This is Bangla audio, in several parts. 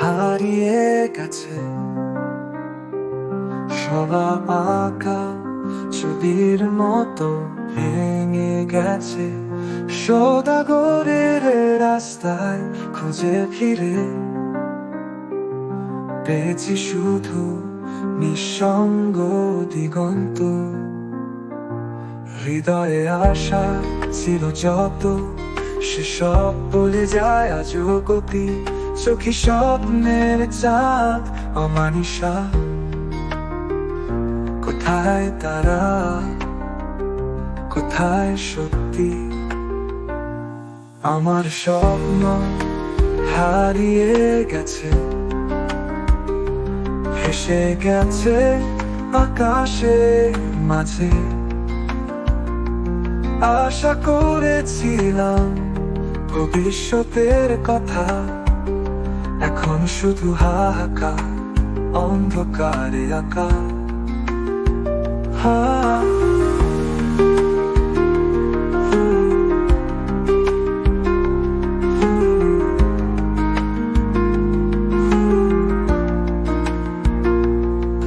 হারিয়ে গেছে, সবা আঁকা ছবির মতো ভেঙে গেছে। সওদাগরের রাস্তায় খুঁজে ফিরে পেয়েছি শুধু নিঃসঙ্গ দিগন্ত। হৃদয়ে আশা ছিল যত, সেসব বলে যায় আজও গতি। চোখে স্বপ্নের চাঁদ অমানিসা, কোথায় তারা, কোথায় সত্যি? আমার স্বপ্ন হারিয়ে গেছে, ভেসে গেছে আকাশের মাঝে। আশা করেছিলাম ভবিষ্যতের কথা, এখন শুধু হাহাকার, অন্ধকারে আঁকা।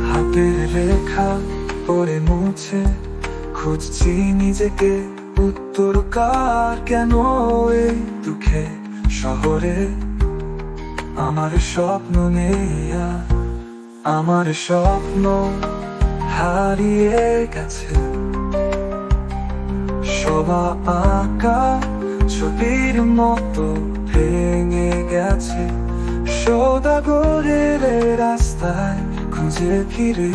হাতের রেখা পরে মুছে খুঁজছি নিজেকে, উত্তর কার কেন এই দুঃখে শহরে? আমার স্বপ্ন নেই আর, আমার স্বপ্ন হারিয়ে গেছে, সবা আঁকা ছবির মতো ভেঙে গেছে। সওদাগরের রাস্তায় খুঁজে ফিরে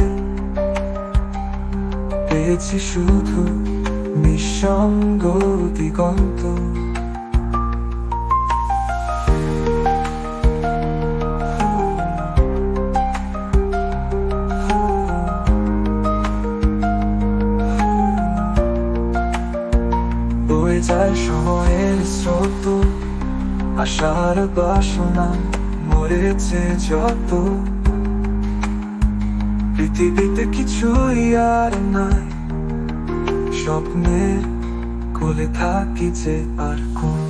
পেয়েছি শুধু নিঃসঙ্গ দিগন্ত। বয়ে যায় সময়ের স্রোত, আশার বাসনা মরেছে যত। পৃথিবীতে কিছুই আর নাই, স্বপ্নের কোলে থাকি যে আর কোন